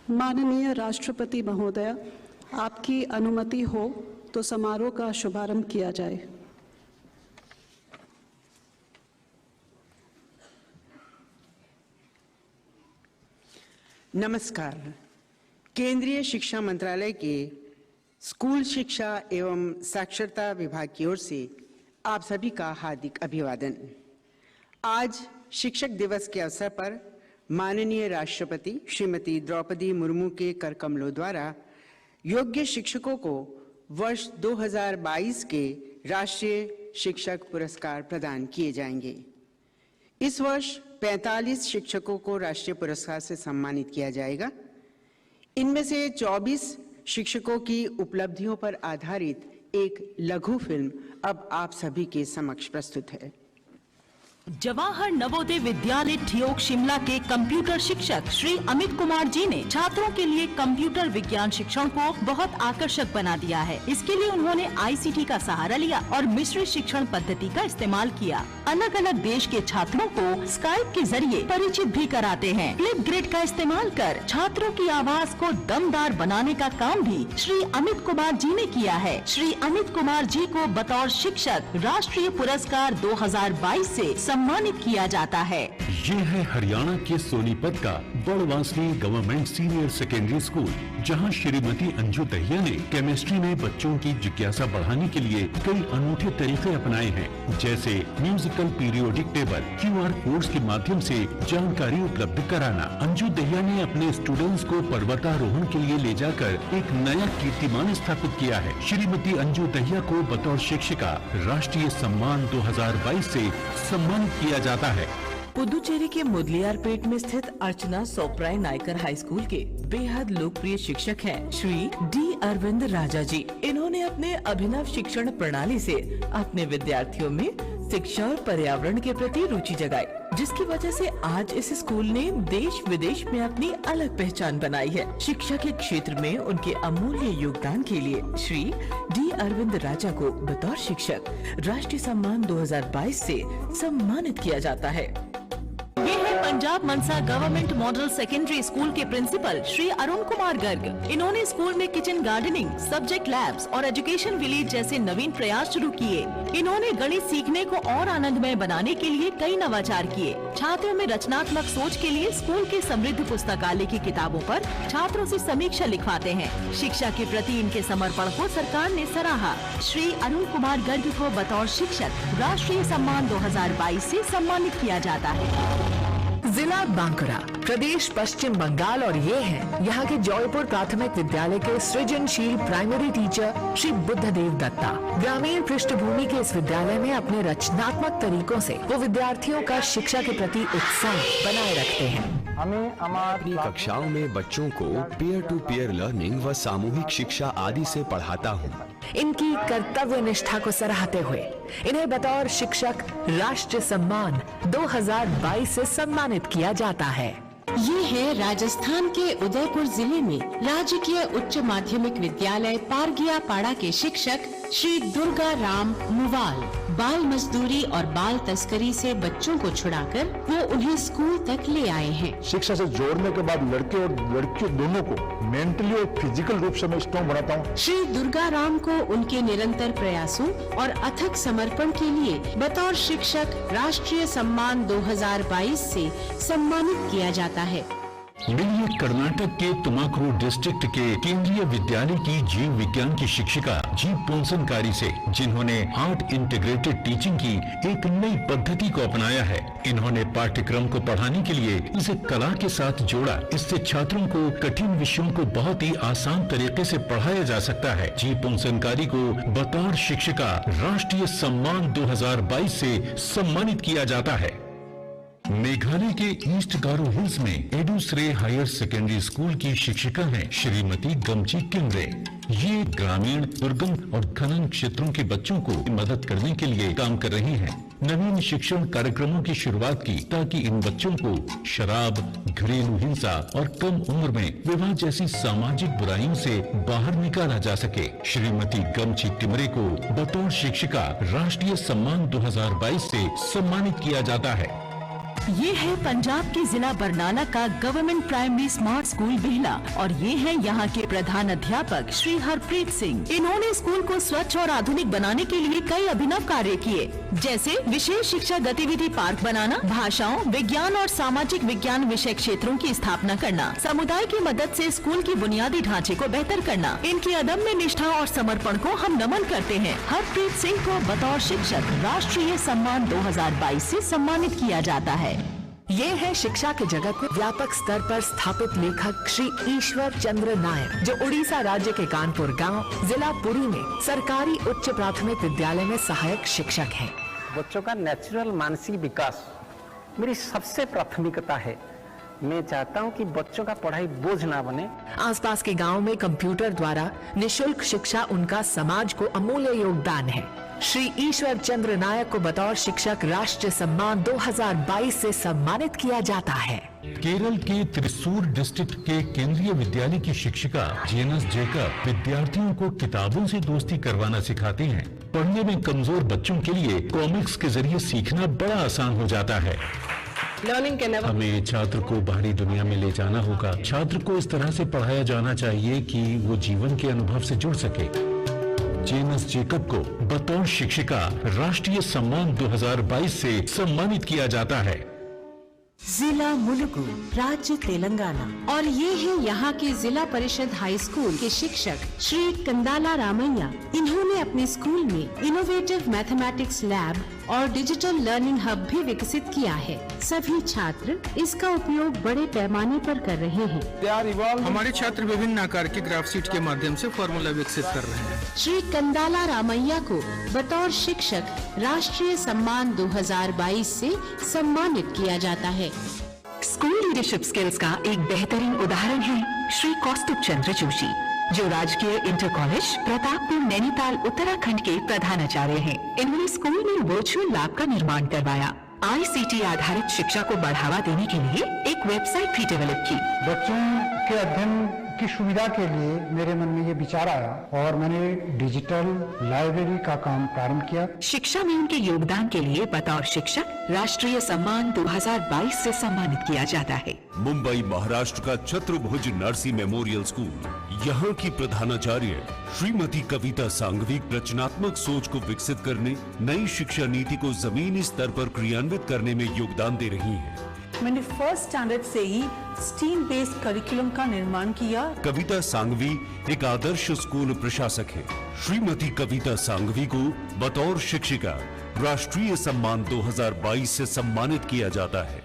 माननीय राष्ट्रपति महोदय, आपकी अनुमति हो तो समारोह का शुभारंभ किया जाए। नमस्कार। केंद्रीय शिक्षा मंत्रालय के स्कूल शिक्षा एवं साक्षरता विभाग की ओर से आप सभी का हार्दिक अभिवादन। आज शिक्षक दिवस के अवसर पर माननीय राष्ट्रपति श्रीमती द्रौपदी मुर्मू के कर कमलों द्वारा योग्य शिक्षकों को वर्ष 2022 के राष्ट्रीय शिक्षक पुरस्कार प्रदान किए जाएंगे। इस वर्ष 45 शिक्षकों को राष्ट्रीय पुरस्कार से सम्मानित किया जाएगा। इनमें से 24 शिक्षकों की उपलब्धियों पर आधारित एक लघु फिल्म अब आप सभी के समक्ष प्रस्तुत है। जवाहर नवोदय विद्यालय ठियोग शिमला के कंप्यूटर शिक्षक श्री अमित कुमार जी ने छात्रों के लिए कंप्यूटर विज्ञान शिक्षण को बहुत आकर्षक बना दिया है। इसके लिए उन्होंने ICT का सहारा लिया और मिश्रित शिक्षण पद्धति का इस्तेमाल किया। अलग अलग देश के छात्रों को स्काइप के जरिए परिचित भी कराते हैं। फ्लिप ग्रिड का इस्तेमाल कर छात्रों की आवाज को दमदार बनाने का काम भी श्री अमित कुमार जी ने किया है। श्री अमित कुमार जी को बतौर शिक्षक राष्ट्रीय पुरस्कार 2022 से सम्मानित किया जाता है। ये है हरियाणा के सोनीपत का Badwasni government senior secondary school, जहां श्रीमती अंजू दहिया ने केमिस्ट्री में बच्चों की जिज्ञासा बढ़ाने के लिए कई अनूठे तरीके अपनाए हैं, जैसे musical periodic table, QR codes के माध्यम से जानकारी उपलब्ध कराना। अंजू दहिया ने अपने स्टूडेंट्स को पर्वतारोहण के लिए ले जाकर एक नया कीर्तिमान स्थापित किया है। श्रीमती अंजू दहिया को बतौर शिक्षिका राष्ट्रीय सम्मान 2022 से सम्मानित किया जाता है। पुदुचेरी के मुदलियारपेट में स्थित अर्चना सोप्राय नायकर हाई स्कूल के बेहद लोकप्रिय शिक्षक हैं श्री डी अरविंद राजा जी। इन्होंने अपने अभिनव शिक्षण प्रणाली से अपने विद्यार्थियों में शिक्षा और पर्यावरण के प्रति रुचि जगाई, जिसकी वजह से आज इस स्कूल ने देश विदेश में अपनी अलग पहचान बनाई है। शिक्षा के क्षेत्र में उनके अमूल्य योगदान के लिए श्री डी अरविंद राजा को बतौर शिक्षक राष्ट्रीय सम्मान 2022 से सम्मानित किया जाता है। ये है पंजाब मनसा गवर्नमेंट मॉडल सेकेंडरी स्कूल के प्रिंसिपल श्री अरुण कुमार गर्ग। इन्होंने स्कूल में किचन गार्डनिंग, सब्जेक्ट लैब्स और एजुकेशन विलेज जैसे नवीन प्रयास शुरू किए। इन्होंने गणित सीखने को और आनंदमय बनाने के लिए कई नवाचार किए। छात्रों में रचनात्मक सोच के लिए स्कूल के समृद्ध पुस्तकालय की किताबों पर छात्रों से समीक्षा लिखवाते हैं। शिक्षा के प्रति इनके समर्पण को सरकार ने सराहा। श्री अरुण कुमार गर्ग को बतौर शिक्षक राष्ट्रीय सम्मान 2022 से सम्मानित किया जाता है। जिला बांकुरा, प्रदेश पश्चिम बंगाल, और ये है यहाँ के जौयपुर प्राथमिक विद्यालय के सृजनशील प्राइमरी टीचर श्री बुद्धदेव दत्ता। ग्रामीण पृष्ठभूमि के इस विद्यालय में अपने रचनात्मक तरीकों से वो विद्यार्थियों का शिक्षा के प्रति उत्साह बनाए रखते हैं। अपनी कक्षाओं में बच्चों को पीयर टू पीयर लर्निंग व सामूहिक शिक्षा आदि से पढ़ाता हूँ। इनकी कर्तव्य निष्ठा को सराहते हुए इन्हें बतौर शिक्षक राष्ट्रीय सम्मान 2022 से सम्मानित किया जाता है। ये है राजस्थान के उदयपुर जिले में राजकीय उच्च माध्यमिक विद्यालय पारगिया पाड़ा के शिक्षक श्री दुर्गा राम मुवाल। बाल मजदूरी और बाल तस्करी से बच्चों को छुड़ाकर वो उन्हें स्कूल तक ले आए हैं। शिक्षा से जोड़ने के बाद लड़के और लड़कियों दोनों को मेंटली और फिजिकल रूप से मैं स्ट्रॉन्ग बनाता हूँ। श्री दुर्गा राम को उनके निरंतर प्रयासों और अथक समर्पण के लिए बतौर शिक्षक राष्ट्रीय सम्मान 2022 से सम्मानित किया जाता है। मिलिए कर्नाटक के तुमाकुरु डिस्ट्रिक्ट के केंद्रीय विद्यालय की जीव विज्ञान की शिक्षिका जी पोंसनकारी से, जिन्होंने आर्ट इंटीग्रेटेड टीचिंग की एक नई पद्धति को अपनाया है। इन्होंने पाठ्यक्रम को पढ़ाने के लिए इसे कला के साथ जोड़ा। इससे छात्रों को कठिन विषयों को बहुत ही आसान तरीके से पढ़ाया जा सकता है। जी पोंसनकारी को बतौर शिक्षिका राष्ट्रीय सम्मान 2022 से सम्मानित किया जाता है। मेघालय के ईस्ट गारो हिल्स में एडुश्रे हायर सेकेंडरी स्कूल की शिक्षिका हैं श्रीमती गमची किमरे। ये ग्रामीण, दुर्गम और खनन क्षेत्रों के बच्चों को मदद करने के लिए काम कर रही हैं। नवीन शिक्षण कार्यक्रमों की शुरुआत की ताकि इन बच्चों को शराब, घरेलू हिंसा और कम उम्र में विवाह जैसी सामाजिक बुराइयों से बाहर निकाला जा सके। श्रीमती गमची किमरे को बतौर शिक्षिका राष्ट्रीय सम्मान 2022 से सम्मानित किया जाता है। ये है पंजाब के जिला बरनाला का गवर्नमेंट प्राइमरी स्मार्ट स्कूल बिहला और ये है यहाँ के प्रधान अध्यापक श्री हरप्रीत सिंह। इन्होंने स्कूल को स्वच्छ और आधुनिक बनाने के लिए कई अभिनव कार्य किए, जैसे विशेष शिक्षा गतिविधि पार्क बनाना, भाषाओं, विज्ञान और सामाजिक विज्ञान विषय क्षेत्रों की स्थापना करना, समुदाय की मदद से स्कूल की बुनियादी ढांचे को बेहतर करना। इनकी अदम्य निष्ठा और समर्पण को हम नमन करते हैं। हरप्रीत सिंह को बतौर शिक्षक राष्ट्रीय सम्मान 2022 से सम्मानित किया जाता है। ये है शिक्षा के जगत में व्यापक स्तर पर स्थापित लेखक श्री ईश्वर चंद्र नायक, जो उड़ीसा राज्य के कानपुर गांव, जिला पुरी में सरकारी उच्च प्राथमिक विद्यालय में सहायक शिक्षक हैं। बच्चों का नेचुरल मानसिक विकास मेरी सबसे प्राथमिकता है। मैं चाहता हूं कि बच्चों का पढ़ाई बोझ ना बने। आसपास के गांव में कंप्यूटर द्वारा निशुल्क शिक्षा उनका समाज को अमूल्य योगदान है। श्री ईश्वर चंद्र नायक को बतौर शिक्षक राष्ट्रीय सम्मान 2022 से सम्मानित किया जाता है। केरल के त्रिसूर डिस्ट्रिक्ट के केंद्रीय विद्यालय की शिक्षिका जेनस जेकब विद्यार्थियों को किताबों से दोस्ती करवाना सिखाती हैं। पढ़ने में कमजोर बच्चों के लिए कॉमिक्स के जरिए सीखना बड़ा आसान हो जाता है। हमें छात्र को बाहरी दुनिया में ले जाना होगा। छात्र को इस तरह से पढ़ाया जाना चाहिए कि वो जीवन के अनुभव से जुड़ सके। जेनस जेकब को बतौर शिक्षिका राष्ट्रीय सम्मान 2022 से सम्मानित किया जाता है। जिला मुलुगु, राज्य तेलंगाना। और ये है यहाँ के जिला परिषद हाई स्कूल के शिक्षक श्री कंदाला रामैया। इन्होंने अपने स्कूल में इनोवेटिव मैथमेटिक्स लैब और डिजिटल लर्निंग हब भी विकसित किया है। सभी छात्र इसका उपयोग बड़े पैमाने पर कर रहे हैं। हमारे छात्र विभिन्न आकार के ग्राफ शीट के माध्यम से फॉर्मूला विकसित कर रहे हैं। श्री कंदाला रामैया को बतौर शिक्षक राष्ट्रीय सम्मान 2022 से सम्मानित किया जाता है। स्कूल लीडरशिप स्किल्स का एक बेहतरीन उदाहरण है श्री कौस्तुभ चंद्र जोशी, जो राजकीय इंटर कॉलेज प्रतापपुर नैनीताल उत्तराखंड के प्रधानाचार्य हैं। इन्होंने स्कूल में वर्चुअल लैब का निर्माण करवाया। ICT आधारित शिक्षा को बढ़ावा देने के लिए एक वेबसाइट भी डेवलप की। बच्चों के अध्ययन की सुविधा के लिए मेरे मन में ये विचार आया और मैंने डिजिटल लाइब्रेरी का काम प्रारंभ किया। शिक्षा में उनके योगदान के लिए बतौर शिक्षक राष्ट्रीय सम्मान 2022 से सम्मानित किया जाता है। मुंबई महाराष्ट्र का छत्रभुज नरसी मेमोरियल स्कूल, यहाँ की प्रधानाचार्य श्रीमती कविता सांघवी रचनात्मक सोच को विकसित करने, नई शिक्षा नीति को जमीनी स्तर पर क्रियान्वित करने में योगदान दे रही हैं। मैंने फर्स्ट स्टैंडर्ड से ही स्टीम बेस्ड करिकुलम का निर्माण किया। कविता सांघवी एक आदर्श स्कूल प्रशासक है। श्रीमती कविता सांघवी को बतौर शिक्षिका राष्ट्रीय सम्मान 2022 से सम्मानित किया जाता है।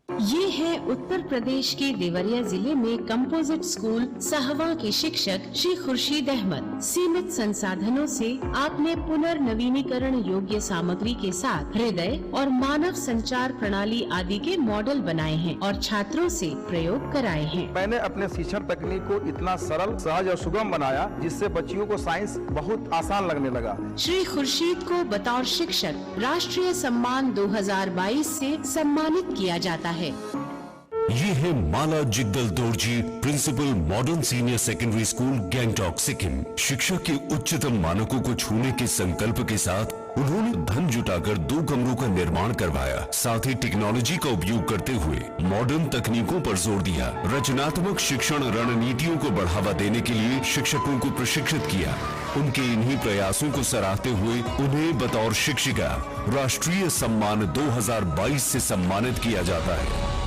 ये है उत्तर प्रदेश के देवरिया जिले में कंपोजिट स्कूल सहवा के शिक्षक श्री खुर्शीद अहमद। सीमित संसाधनों से आपने पुनर्नवीनीकरण योग्य सामग्री के साथ हृदय और मानव संचार प्रणाली आदि के मॉडल बनाए हैं और छात्रों से प्रयोग कराए हैं। मैंने अपने शिक्षण तकनीक को इतना सरल, सहज और सुगम बनाया जिससे बच्चियों को साइंस बहुत आसान लगने लगा। श्री खुर्शीद को बतौर शिक्षक राष्ट्रीय सम्मान 2022 से सम्मानित किया जाता है। ये है Mala Jigdal Dorji principal modern senior secondary school Gangtok Sikkim. शिक्षा के उच्चतम मानकों को छूने के संकल्प के साथ उन्होंने धन जुटाकर 2 कमरों का निर्माण करवाया। साथ ही टेक्नोलॉजी का उपयोग करते हुए मॉडर्न तकनीकों पर जोर दिया। रचनात्मक शिक्षण रणनीतियों को बढ़ावा देने के लिए शिक्षकों को प्रशिक्षित किया। उनके इन्हीं प्रयासों को सराहते हुए उन्हें बतौर शिक्षिका राष्ट्रीय सम्मान 2022 से सम्मानित किया जाता है।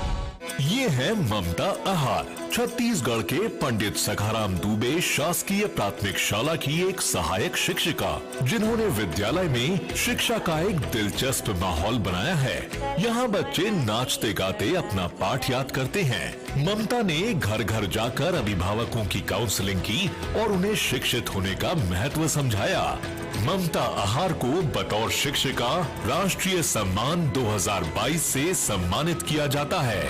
ये है ममता आहार, छत्तीसगढ़ के पंडित सखाराम दुबे शासकीय प्राथमिक शाला की एक सहायक शिक्षिका, जिन्होंने विद्यालय में शिक्षा का एक दिलचस्प माहौल बनाया है। यहाँ बच्चे नाचते गाते अपना पाठ याद करते हैं। ममता ने घर घर जाकर अभिभावकों की काउंसलिंग की और उन्हें शिक्षित होने का महत्व समझाया। ममता आहार को बतौर शिक्षिका राष्ट्रीय सम्मान 2022 से सम्मानित किया जाता है।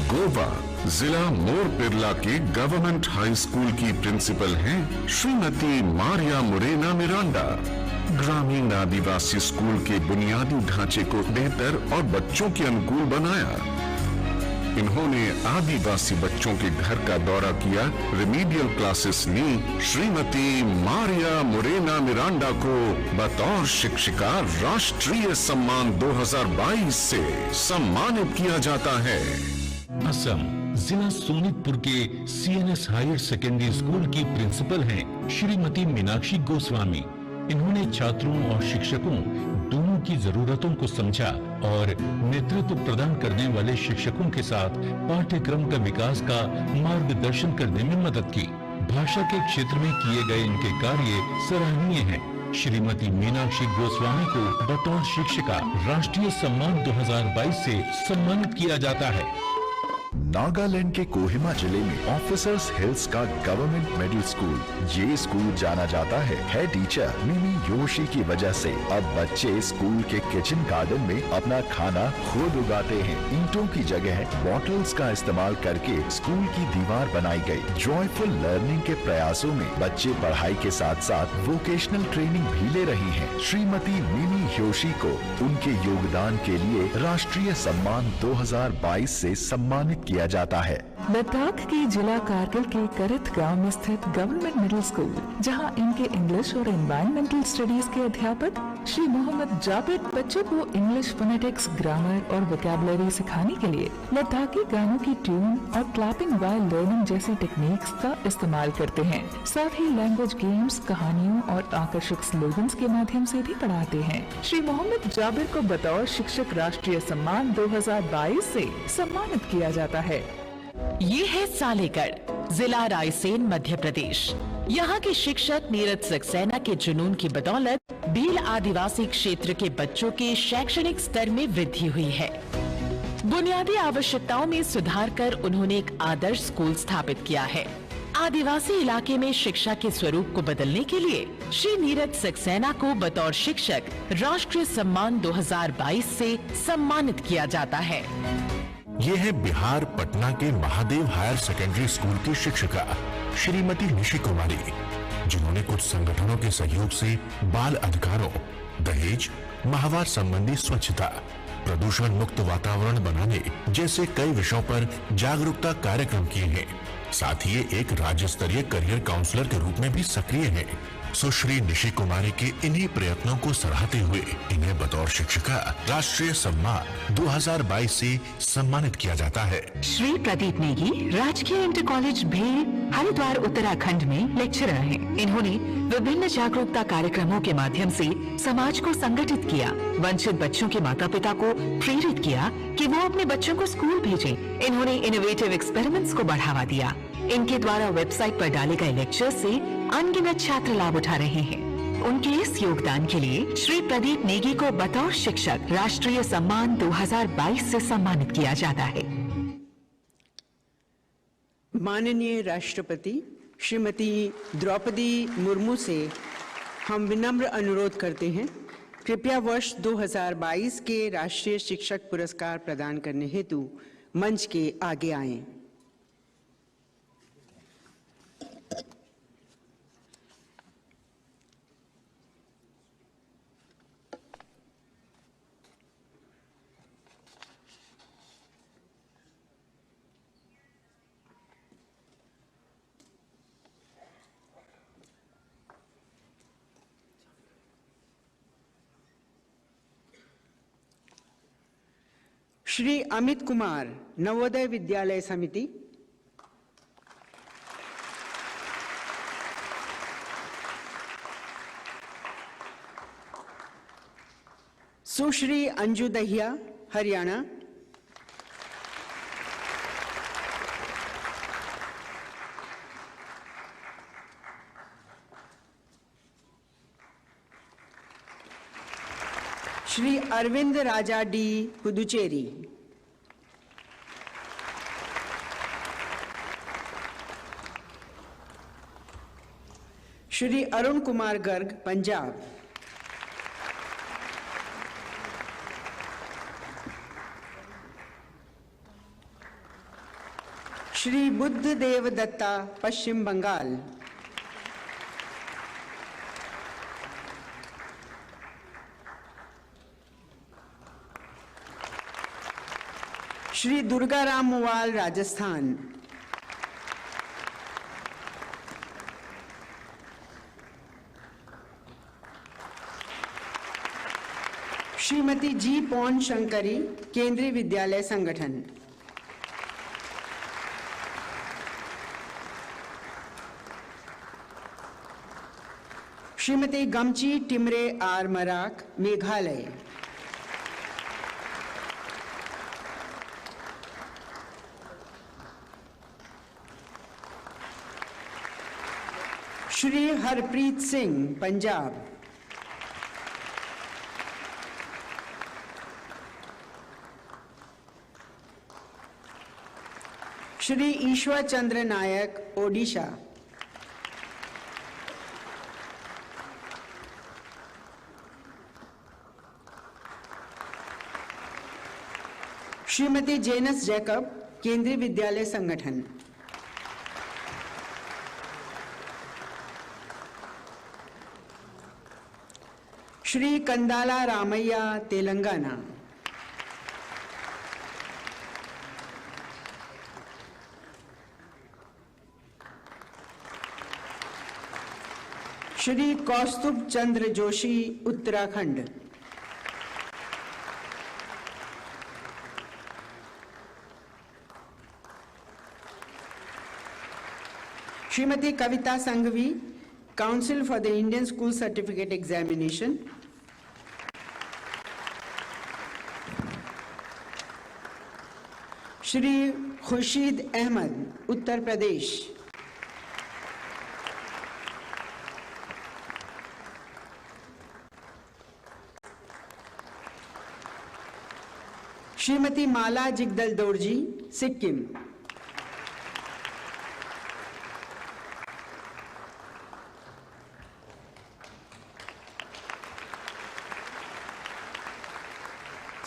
गोवा जिला मोर पिरला के गवर्नमेंट हाई स्कूल की प्रिंसिपल हैं श्रीमती मारिया मोरेना मिरांडा। ग्रामीण आदिवासी स्कूल के बुनियादी ढांचे को बेहतर और बच्चों के अनुकूल बनाया। इन्होंने आदिवासी बच्चों के घर का दौरा किया, रिमीडियल क्लासेस ली। श्रीमती मारिया मोरेना मिरांडा को बतौर शिक्षिका राष्ट्रीय सम्मान 2022 से सम्मानित किया जाता है। असम जिला सोनितपुर के CNS हायर सेकेंडरी स्कूल की प्रिंसिपल हैं श्रीमती मीनाक्षी गोस्वामी। इन्होंने छात्रों और शिक्षकों दोनों की जरूरतों को समझा और नेतृत्व प्रदान करने वाले शिक्षकों के साथ पाठ्यक्रम का विकास का मार्गदर्शन करने में मदद की। भाषा के क्षेत्र में किए गए इनके कार्य सराहनीय हैं। श्रीमती मीनाक्षी गोस्वामी को बतौर शिक्षिका राष्ट्रीय सम्मान 2022 से सम्मानित किया जाता है। नागालैंड के कोहिमा जिले में ऑफिसर्स हिल्स का गवर्नमेंट मिडिल स्कूल, ये स्कूल जाना जाता है हेड टीचर मिमी योशी की वजह से। अब बच्चे स्कूल के किचन गार्डन में अपना खाना खुद उगाते हैं। ईंटों की जगह बॉटल्स का इस्तेमाल करके स्कूल की दीवार बनाई गई। जॉयफुल लर्निंग के प्रयासों में बच्चे पढ़ाई के साथ साथ वोकेशनल ट्रेनिंग भी ले रही हैं। श्रीमती मिमी योशी को उनके योगदान के लिए राष्ट्रीय सम्मान 2022 से सम्मानित किया जाता है। लद्दाख के जिला कारगिल के करत गांव में स्थित गवर्नमेंट मिडिल स्कूल, जहां इनके इंग्लिश और एनवायरमेंटल स्टडीज के अध्यापक श्री मोहम्मद जाबिर बच्चों को इंग्लिश फोनेटिक्स, ग्रामर और वोकैबुलरी सिखाने के लिए लद्दाखी गानों की ट्यून और क्लैपिंग वाइल लर्निंग जैसी टेक्निक्स का इस्तेमाल करते हैं। साथ ही लैंग्वेज गेम्स, कहानियों और आकर्षक स्लोगन्स के माध्यम से भी पढ़ाते हैं। श्री मोहम्मद जाबिर को बतौर शिक्षक राष्ट्रीय सम्मान 2022 से सम्मानित किया जाता है। ये है सालेगढ़, जिला रायसेन, मध्य प्रदेश। यहाँ के शिक्षक नीरज सक्सेना के जुनून की बदौलत भील आदिवासी क्षेत्र के बच्चों के शैक्षणिक स्तर में वृद्धि हुई है। बुनियादी आवश्यकताओं में सुधार कर उन्होंने एक आदर्श स्कूल स्थापित किया है। आदिवासी इलाके में शिक्षा के स्वरूप को बदलने के लिए श्री नीरज सक्सेना को बतौर शिक्षक राष्ट्रीय सम्मान 2022 से सम्मानित किया जाता है। ये है बिहार पटना के महादेव हायर सेकेंडरी स्कूल की शिक्षिका श्रीमती निशी कुमारी, जिन्होंने कुछ संगठनों के सहयोग से बाल अधिकारों, दहेज, माहवार संबंधी स्वच्छता, प्रदूषण मुक्त वातावरण बनाने जैसे कई विषयों पर जागरूकता कार्यक्रम किए हैं। साथ ही ये एक राज्य स्तरीय करियर काउंसलर के रूप में भी सक्रिय हैं। सुश्री निशी कुमारी के इन्हीं प्रयत्नों को सराहते हुए इन्हें बतौर शिक्षिका राष्ट्रीय सम्मान 2022 से सम्मानित किया जाता है। श्री प्रदीप नेगी राजकीय इंटर कॉलेज भेल, हरिद्वार, उत्तराखंड में लेक्चरर हैं। इन्होंने विभिन्न जागरूकता कार्यक्रमों के माध्यम से समाज को संगठित किया, वंचित बच्चों के माता पिता को प्रेरित किया कि वो अपने बच्चों को स्कूल भेजें। इन्होंने इनोवेटिव एक्सपेरिमेंट्स को बढ़ावा दिया। इनके द्वारा वेबसाइट पर डाले गए लेक्चर से अनगिनत छात्र लाभ उठा रहे हैं। उनके इस योगदान के लिए श्री प्रदीप नेगी को बतौर शिक्षक राष्ट्रीय सम्मान 2022 से सम्मानित किया जाता है। माननीय राष्ट्रपति श्रीमती द्रौपदी मुर्मू से हम विनम्र अनुरोध करते हैं, कृपया वर्ष 2022 के राष्ट्रीय शिक्षक पुरस्कार प्रदान करने हेतु मंच के आगे आएं। Shri Amit Kumar, Navodaya Vidyalaya Samiti. Sushri Anju Dahiya, Haryana. Shri Arvind Raja D, Puducherry. Shri Arun Kumar Garg, Punjab. Shri Buddhadev Dutta, Paschim Bangal. Shri Durgaram Muwal, Rajasthan. Shrimati G Pon Shankari, Kendriya Vidyalaya Sangathan. Shrimati Gamchi Timre R Marak, Meghalaya. Shri Harpreet Singh, Punjab. Shri Ishwar Chandra Nayak, Odisha. Shrimati Jenus Jacob, Kendriya Vidyalaya Sangathan. Shri Kandala Ramaiah, Telangana. Shri Kaustubh Chandra Joshi, Uttarakhand. Shrimati Kavita Sanghvi, council for the Indian school certificate examination. Shri Khurshid Ahmad, Uttar Pradesh. Shrimati Mala Jigdal Dorjee, Sikkim.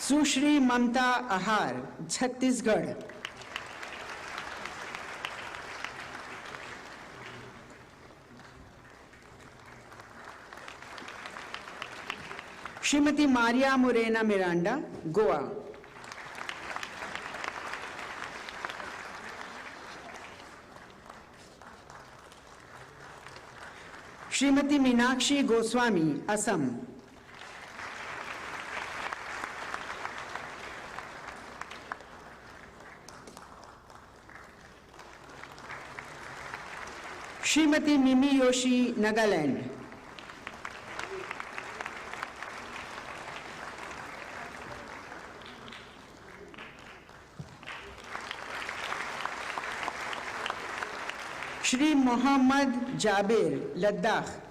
Sushri Mamata Ahar, Chhattisgarh. Shrimati Maria Morena Miranda, Goa. Shrimati Meenakshi Goswami, Assam. Shrimati Mimi Yoshi, Nagaland. Shri Mohammad Jabir, Ladakh.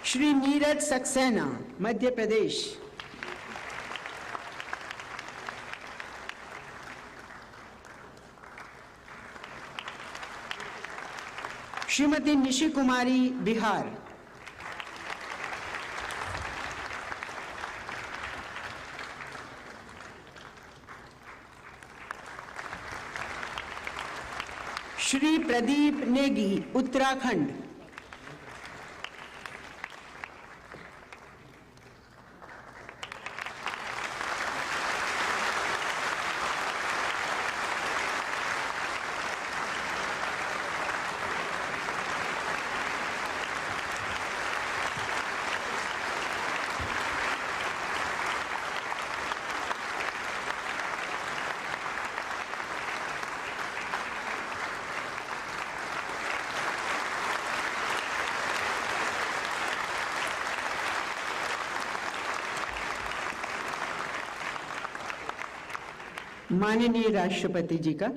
Shri Neeraj Saxena, Madhya Pradesh. Shrimati Nishi Kumari, Bihar. Shri Pradeep Negi, Uttarakhand. माननीय राष्ट्रपति जी का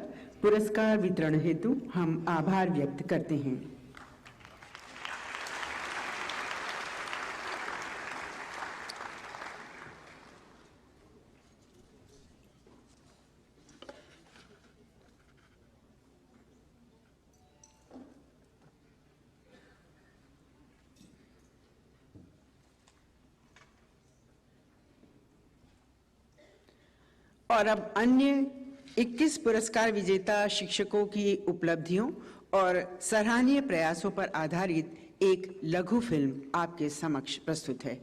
पुरस्कार वितरण हेतु हम आभार व्यक्त करते हैं। और अब अन्य 21 पुरस्कार विजेता शिक्षकों की उपलब्धियों और सराहनीय प्रयासों पर आधारित एक लघु फिल्म आपके समक्ष प्रस्तुत है।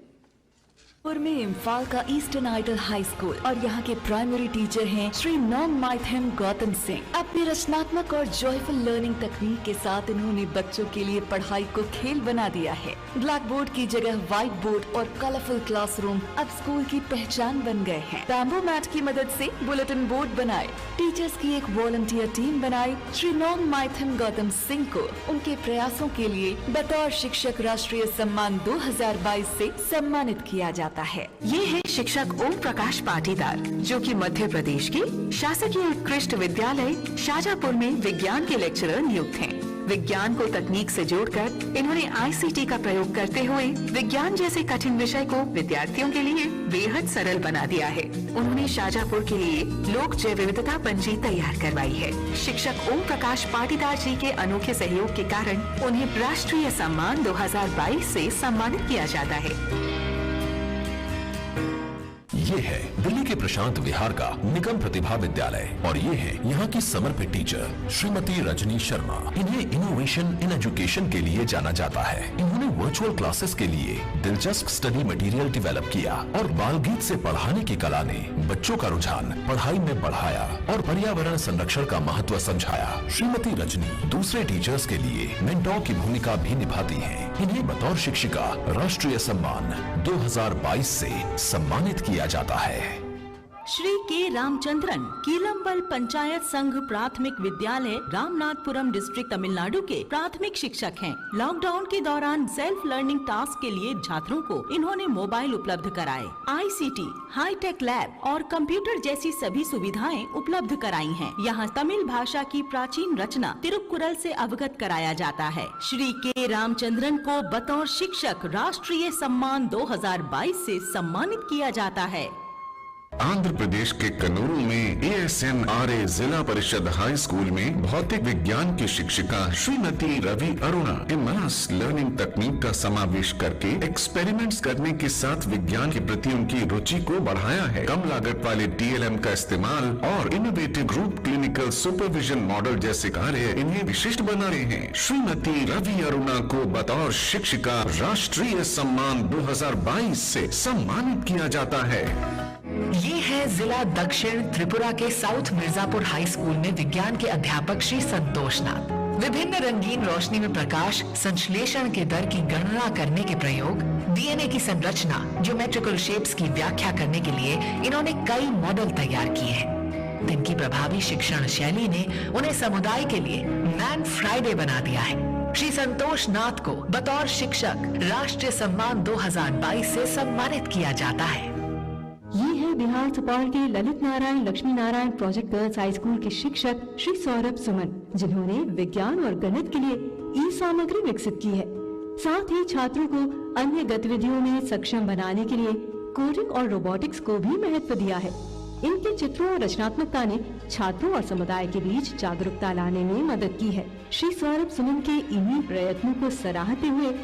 में इम्फाल का ईस्टर्न आइडल हाई स्कूल और यहाँ के प्राइमरी टीचर हैं श्री नॉन माइथम गौतम सिंह। अपनी रचनात्मक और जॉयफुल लर्निंग तकनीक के साथ इन्होंने बच्चों के लिए पढ़ाई को खेल बना दिया है। ब्लैक बोर्ड की जगह व्हाइट बोर्ड और कलरफुल क्लासरूम अब स्कूल की पहचान बन गए हैं। बैम्बू मैट की मदद से बुलेटिन बोर्ड बनाए, टीचर्स की एक वॉलंटियर टीम बनाई। श्री नॉन माइथम गौतम सिंह को उनके प्रयासों के लिए बतौर शिक्षक राष्ट्रीय सम्मान 2022 से सम्मानित किया जाता है। ये है शिक्षक ओम प्रकाश पाटीदार, जो कि मध्य प्रदेश के शासकीय उत्कृष्ट विद्यालय शाजापुर में विज्ञान के लेक्चरर नियुक्त हैं। विज्ञान को तकनीक से जोड़कर इन्होंने ICT का प्रयोग करते हुए विज्ञान जैसे कठिन विषय को विद्यार्थियों के लिए बेहद सरल बना दिया है। उन्होंने शाजापुर के लिए लोक जैव विविधता पंजी तैयार करवाई है। शिक्षक ओम प्रकाश पाटीदार जी के अनोखे सहयोग के कारण उन्हें राष्ट्रीय सम्मान 2022 से सम्मानित किया जाता है। ये है दिल्ली के प्रशांत विहार का निगम प्रतिभा विद्यालय और ये है यहाँ की समर्पित टीचर श्रीमती रजनी शर्मा। इन्हें इनोवेशन इन एजुकेशन के लिए जाना जाता है। इन्होंने वर्चुअल क्लासेस के लिए दिलचस्प स्टडी मटेरियल डेवलप किया और बाल गीत से पढ़ाने की कला ने बच्चों का रुझान पढ़ाई में बढ़ाया और पर्यावरण संरक्षण का महत्व समझाया। श्रीमती रजनी दूसरे टीचर्स के लिए मेंटोर की भूमिका भी निभाती है। इन्हें बतौर शिक्षिका राष्ट्रीय सम्मान 2022 से सम्मानित किया जाता है। श्री के रामचंद्रन कीलम्बल पंचायत संघ प्राथमिक विद्यालय रामनाथपुरम डिस्ट्रिक्ट तमिलनाडु के प्राथमिक शिक्षक हैं। लॉकडाउन के दौरान सेल्फ लर्निंग टास्क के लिए छात्रों को इन्होंने मोबाइल उपलब्ध कराए, ICT, हाईटेक लैब और कंप्यूटर जैसी सभी सुविधाएं उपलब्ध कराई हैं। यहाँ तमिल भाषा की प्राचीन रचना तिरुक्कुरल से अवगत कराया जाता है। श्री के रामचंद्रन को बतौर शिक्षक राष्ट्रीय सम्मान 2022 से सम्मानित किया जाता है। आंध्र प्रदेश के कन्नूर में ASNRA जिला परिषद हाई स्कूल में भौतिक विज्ञान की शिक्षिका श्रीमती रवि अरुणा इमर्स लर्निंग तकनीक का समावेश करके एक्सपेरिमेंट्स करने के साथ विज्ञान के प्रति उनकी रुचि को बढ़ाया है। कम लागत वाले TLM का इस्तेमाल और innovative group clinical supervision model जैसे कार्य इन्हें विशिष्ट बना रहे हैं। श्रीमती रवि अरुणा को बतौर शिक्षिका राष्ट्रीय सम्मान 2022 से सम्मानित किया जाता है। ये है जिला दक्षिण त्रिपुरा के साउथ मिर्जापुर हाई स्कूल में विज्ञान के अध्यापक श्री संतोष नाथ। विभिन्न रंगीन रोशनी में प्रकाश संश्लेषण के दर की गणना करने के प्रयोग, DNA की संरचना, ज्योमेट्रिकल शेप्स की व्याख्या करने के लिए इन्होंने कई मॉडल तैयार किए हैं। इनकी प्रभावी शिक्षण शैली ने उन्हें समुदाय के लिए मैन फ्राइडे बना दिया है। श्री संतोष नाथ को बतौर शिक्षक राष्ट्रीय सम्मान 2022 से सम्मानित किया जाता है। ये है बिहार सुपौल के Lalit Narayan Lakshmi Narayan project girls high school के शिक्षक श्री सौरभ सुमन, जिन्होंने विज्ञान और गणित के लिए सामग्री विकसित की है। साथ ही छात्रों को अन्य गतिविधियों में सक्षम बनाने के लिए कोडिंग और रोबोटिक्स को भी महत्व दिया है। इनके चित्रों और रचनात्मकता ने छात्रों और समुदाय के बीच जागरूकता लाने में मदद की है। श्री सौरभ सुमन के इन्हीं प्रयत्नों को सराहते हुए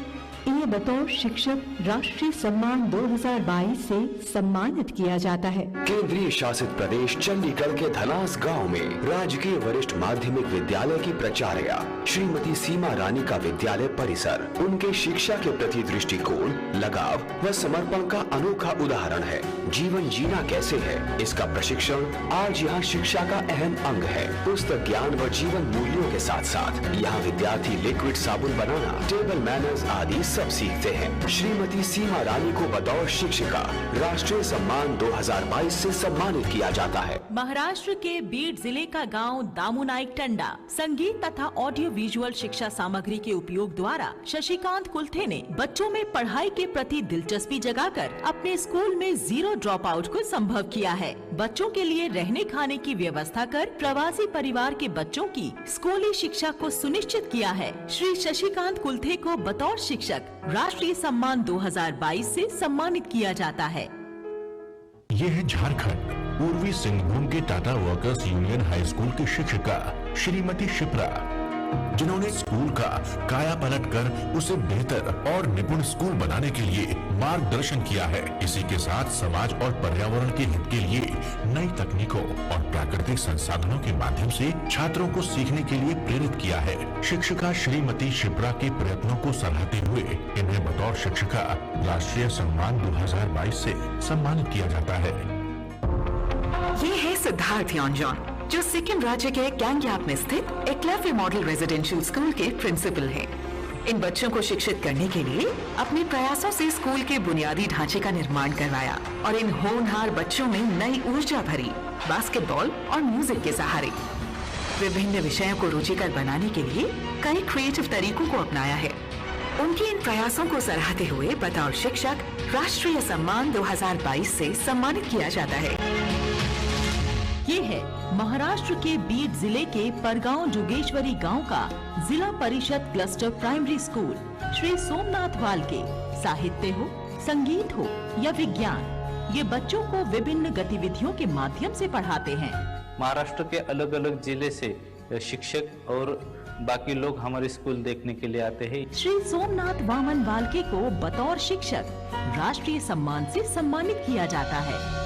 इन्हें बतौर शिक्षक राष्ट्रीय सम्मान 2022 से सम्मानित किया जाता है। केंद्रीय शासित प्रदेश चंडीगढ़ के धनास गांव में राजकीय वरिष्ठ माध्यमिक विद्यालय की प्राचार्य श्रीमती सीमा रानी का विद्यालय परिसर उनके शिक्षा के प्रति दृष्टिकोण, लगाव व समर्पण का अनोखा उदाहरण है। जीवन जीना कैसे है, इसका प्रशिक्षण आज यहाँ शिक्षा का अहम अंग है। पुस्तक ज्ञान व जीवन मूल्यों के साथ साथ यहाँ विद्यार्थी लिक्विड साबुन बनाना, टेबल मैनर्स आदि सब सीखते हैं। श्रीमती सीमा रानी को बतौर शिक्षिका राष्ट्रीय सम्मान 2022 से सम्मानित किया जाता है। महाराष्ट्र के बीड जिले का गांव दामुनाइक टंडा संगीत तथा ऑडियो विजुअल शिक्षा सामग्री के उपयोग द्वारा शशिकांत कुलथे ने बच्चों में पढ़ाई के प्रति दिलचस्पी जगाकर अपने स्कूल में 0 ड्रॉप आउट को संभव किया है। बच्चों के लिए रहने खाने की व्यवस्था कर प्रवासी परिवार के बच्चों की स्कूली शिक्षा को सुनिश्चित किया है। श्री शशिकांत कुलथे को बतौर शिक्षक राष्ट्रीय सम्मान 2022 से सम्मानित किया जाता है। ये है झारखंड पूर्वी सिंहभूम के Tata workers union high school की शिक्षिका श्रीमती शिप्रा। जिन्होंने स्कूल का काया पलट कर उसे बेहतर और निपुण स्कूल बनाने के लिए मार्गदर्शन किया है। इसी के साथ समाज और पर्यावरण के हित के लिए नई तकनीकों और प्राकृतिक संसाधनों के माध्यम से छात्रों को सीखने के लिए प्रेरित किया है। शिक्षिका श्रीमती शिप्रा के प्रयत्नों को सराहते हुए इन्हें बतौर शिक्षिका राष्ट्रीय सम्मान 2022 से सम्मानित किया जाता है। ये है सिद्धार्थ योंजॉन, जो सिक्किम राज्य के गैंगयाप में स्थित एकलव्य मॉडल रेजिडेंशियल स्कूल के प्रिंसिपल हैं। इन बच्चों को शिक्षित करने के लिए अपने प्रयासों से स्कूल के बुनियादी ढांचे का निर्माण करवाया और इन होनहार बच्चों में नई ऊर्जा भरी बास्केटबॉल और म्यूजिक के सहारे। विभिन्न विषयों को रुचिकर बनाने के लिए कई क्रिएटिव तरीकों को अपनाया है। उनके इन प्रयासों को सराहते हुए बतौर शिक्षक राष्ट्रीय सम्मान 2022 से सम्मानित किया जाता है। ये है महाराष्ट्र के बीड जिले के परगांव जोगेश्वरी गांव का Zilla Parishad cluster primary school. Shri Somnath Walke साहित्य हो, संगीत हो या विज्ञान, ये बच्चों को विभिन्न गतिविधियों के माध्यम से पढ़ाते हैं। महाराष्ट्र के अलग अलग जिले से शिक्षक और बाकी लोग हमारे स्कूल देखने के लिए आते हैं। श्री सोमनाथ वामन वालके को बतौर शिक्षक राष्ट्रीय सम्मान से सम्मानित किया जाता है।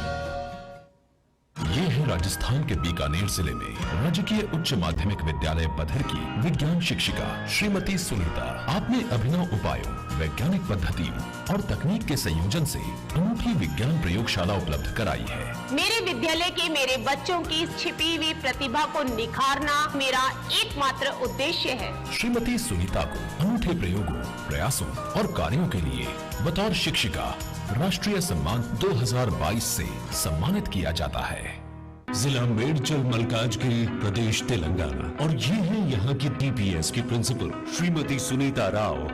ये है राजस्थान के बीकानेर जिले में राजकीय उच्च माध्यमिक विद्यालय पधर की विज्ञान शिक्षिका श्रीमती सुनीता। आपने अभिनव उपायों, वैज्ञानिक पद्धतियों और तकनीक के संयोजन से अनूठी विज्ञान प्रयोगशाला उपलब्ध कराई है। मेरे विद्यालय के मेरे बच्चों की इस छिपी हुई प्रतिभा को निखारना मेरा एकमात्र उद्देश्य है। श्रीमती सुनीता को अनूठे प्रयोगों, प्रयासों और कार्यों के लिए बतौर शिक्षिका राष्ट्रीय सम्मान 2022 से सम्मानित किया जाता है। जिला मेडचल मल्काजगिरी, प्रदेश तेलंगाना। और ये है यहाँ की डीपीएस की प्रिंसिपल श्रीमती सुनीता राव।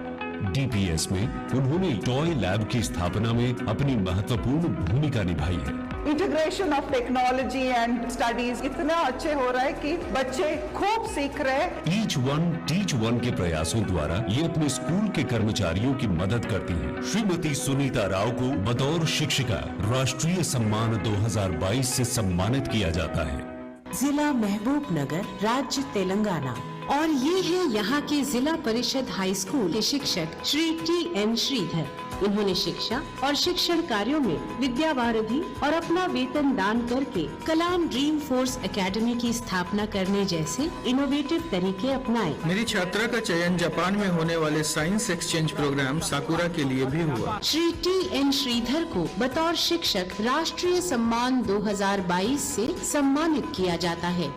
डीपीएस में उन्होंने टॉय लैब की स्थापना में अपनी महत्वपूर्ण भूमिका निभाई है। Integration of technology and studies इतना अच्छे हो रहा है कि बच्चे खूब सीख रहे हैं। ईच वन टीच वन के प्रयासों द्वारा ये अपने स्कूल के कर्मचारियों की मदद करती हैं। श्रीमती सुनीता राव को बतौर शिक्षिका राष्ट्रीय सम्मान 2022 से सम्मानित किया जाता है। जिला महबूब नगर, राज्य तेलंगाना। और ये है यहाँ के जिला परिषद हाई स्कूल के शिक्षक श्री TN श्रीधर। उन्होंने शिक्षा और शिक्षण कार्यों में विद्या वारिधि और अपना वेतन दान करके कलाम ड्रीम फोर्स एकेडमी की स्थापना करने जैसे इनोवेटिव तरीके अपनाए। मेरी छात्रा का चयन जापान में होने वाले साइंस एक्सचेंज प्रोग्राम साकुरा के लिए भी हुआ। श्री TN श्रीधर को बतौर शिक्षक राष्ट्रीय सम्मान 2022 से सम्मानित किया जाता है।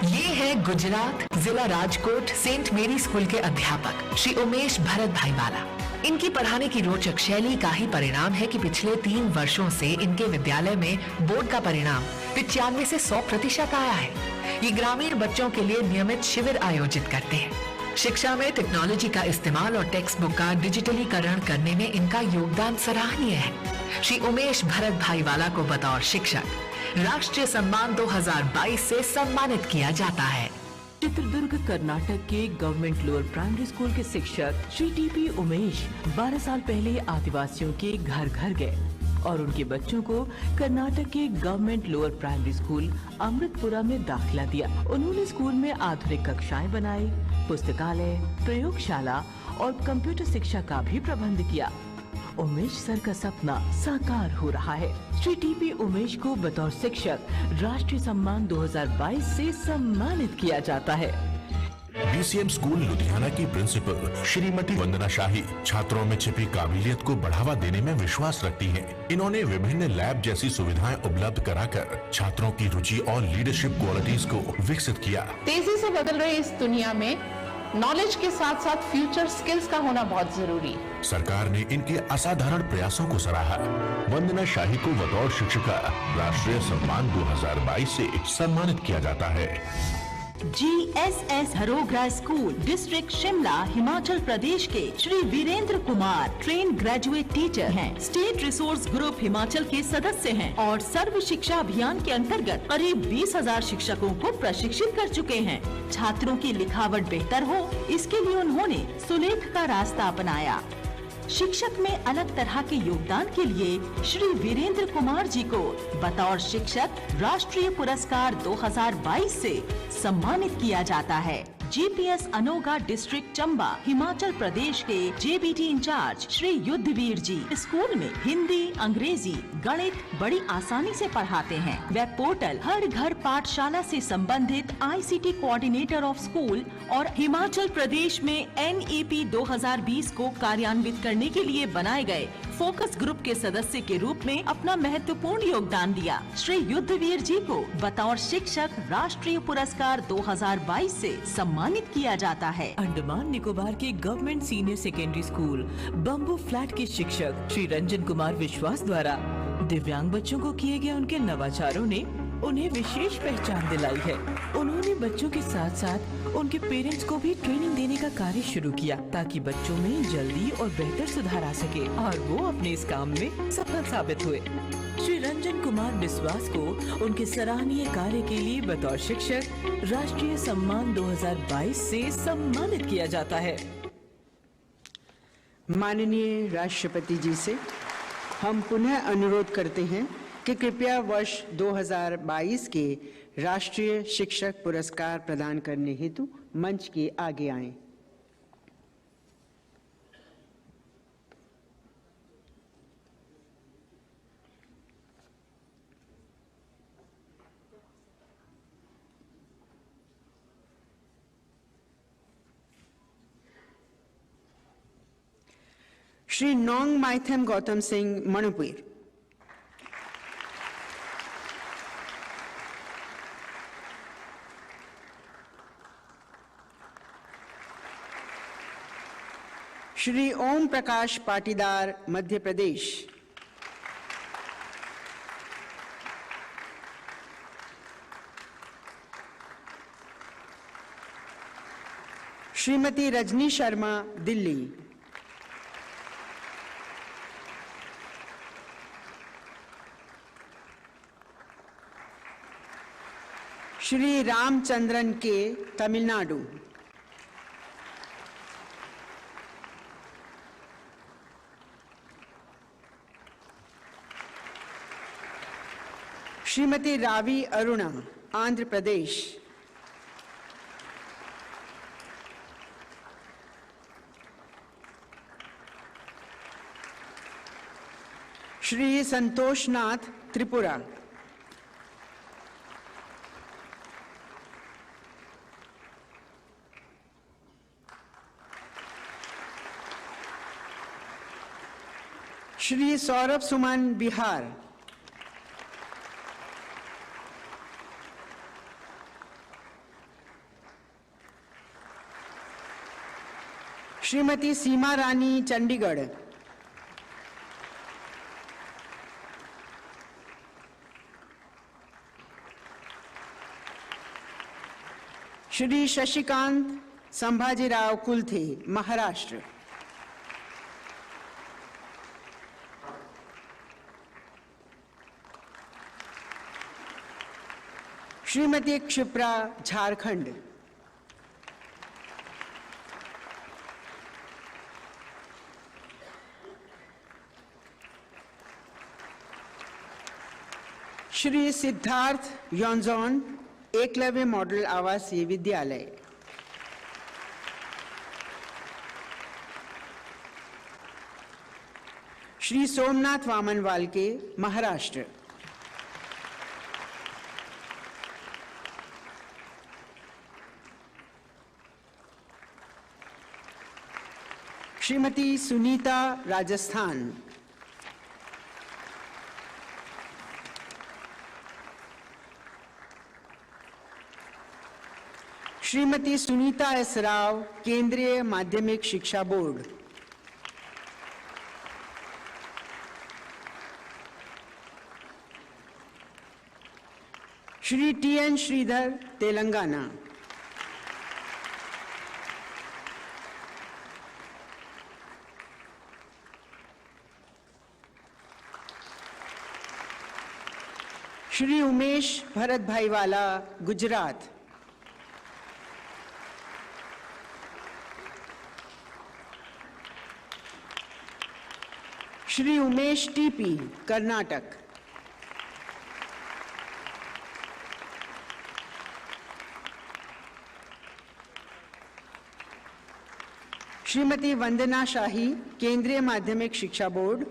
ये है गुजरात जिला राजकोट सेंट मेरी स्कूल के अध्यापक श्री उमेश भरत भाईवाला। इनकी पढ़ाने की रोचक शैली का ही परिणाम है कि पिछले 3 वर्षों से इनके विद्यालय में बोर्ड का परिणाम 95 से 100% आया है। ये ग्रामीण बच्चों के लिए नियमित शिविर आयोजित करते हैं। शिक्षा में टेक्नोलॉजी का इस्तेमाल और टेक्स्ट बुक का डिजिटलीकरण करने में इनका योगदान सराहनीय है। श्री उमेश भरत भाईवाला को बतौर शिक्षक राष्ट्रीय सम्मान 2022 से सम्मानित किया जाता है। चित्रदुर्ग कर्नाटक के गवर्नमेंट लोअर प्राइमरी स्कूल के शिक्षक श्री TP उमेश 12 साल पहले आदिवासियों के घर घर गए और उनके बच्चों को कर्नाटक के government lower primary school Amritpura में दाखिला दिया। उन्होंने स्कूल में आधुनिक कक्षाएं बनाई, पुस्तकालय, प्रयोगशाला और कंप्यूटर शिक्षा का भी प्रबंध किया। उमेश सर का सपना साकार हो रहा है। श्री TP उमेश को बतौर शिक्षक राष्ट्रीय सम्मान 2022 से सम्मानित किया जाता है। BCM स्कूल लुधियाना की प्रिंसिपल श्रीमती वंदना शाही छात्रों में छिपी काबिलियत को बढ़ावा देने में विश्वास रखती हैं। इन्होंने विभिन्न लैब जैसी सुविधाएं उपलब्ध कराकर छात्रों की रुचि और लीडरशिप क्वालिटीज को विकसित किया। तेजी से बदल रही इस दुनिया में नॉलेज के साथ साथ फ्यूचर स्किल्स का होना बहुत जरूरी है। सरकार ने इनके असाधारण प्रयासों को सराहा। वंदना शाही को बतौर शिक्षिका राष्ट्रीय सम्मान 2022 से सम्मानित किया जाता है। GSS Harogra school district Shimla Himachal Pradesh के Shri Virender Kumar train graduate teacher हैं। स्टेट रिसोर्स ग्रुप हिमाचल के सदस्य हैं और सर्व शिक्षा अभियान के अंतर्गत करीब 20,000 शिक्षकों को प्रशिक्षित कर चुके हैं। छात्रों की लिखावट बेहतर हो, इसके लिए उन्होंने सुलेख का रास्ता अपनाया। शिक्षक में अलग तरह के योगदान के लिए श्री वीरेंद्र कुमार जी को बतौर शिक्षक राष्ट्रीय पुरस्कार 2022 से सम्मानित किया जाता है। जीपीएस अनोगा डिस्ट्रिक्ट चंबा हिमाचल प्रदेश के जेबीटी इंचार्ज श्री युद्धवीर जी स्कूल में हिंदी, अंग्रेजी, गणित बड़ी आसानी से पढ़ाते हैं। वेब पोर्टल, हर घर पाठशाला से संबंधित आईसीटी कोऑर्डिनेटर ऑफ स्कूल और हिमाचल प्रदेश में NEP 2020 को कार्यान्वित करने के लिए बनाए गए फोकस ग्रुप के सदस्य के रूप में अपना महत्वपूर्ण योगदान दिया। श्री युद्धवीर जी को बतौर शिक्षक राष्ट्रीय पुरस्कार 2022 से सम्मानित किया जाता है। अंडमान निकोबार के government senior secondary school bamboo flat के शिक्षक श्री रंजन कुमार विश्वास द्वारा दिव्यांग बच्चों को किए गए उनके नवाचारों ने उन्हें विशेष पहचान दिलाई है। उन्होंने बच्चों के साथ साथ उनके पेरेंट्स को भी ट्रेनिंग देने का कार्य शुरू किया ताकि बच्चों में जल्दी और बेहतर सुधार आ सके और वो अपने इस काम में सफल साबित हुए। श्री रंजन कुमार विश्वास को उनके सराहनीय कार्य के लिए बतौर शिक्षक राष्ट्रीय सम्मान 2022 से सम्मानित किया जाता है। माननीय राष्ट्रपति जी से हम पुनः अनुरोध करते हैं कि कृपया वर्ष 2022 के राष्ट्रीय शिक्षक पुरस्कार प्रदान करने हेतु मंच के आगे आएं। श्री नोंग माइथम गौतम सिंह, मणिपुर। श्री ओम प्रकाश पाटीदार, मध्य Pradesh. Shrimati Rajni Sharma, Delhi. Shri Ramachandran K, Tamil Nadu. Shrimati Ravi Aruna, Andhra Pradesh. Shri Santoshnath, Tripura. Shri Saurabh Suman, Bihar. Shrimati Seema Rani, Chandigarh. Shri Shashikant Sambhajirao Kulthe, Maharashtra. Shrimati Kshipra, Jharkhand. Shri Siddharth Yonzon, Eklavya model Awasiya Vidyalaya. Shri Somnath Waman Walke, Maharashtra. Shrimati Sunita, Rajasthan. Shrimati Sunita S Rao, Kendriya Madhyamik Shiksha board. Shri TN Sridhar, Telangana. Shri Umesh Bharat Bhaiwala, Gujarat. Shri Umesh TP, Karnataka. Shrimati Vandana Shahi, Kendriya Madhyamik Shiksha board.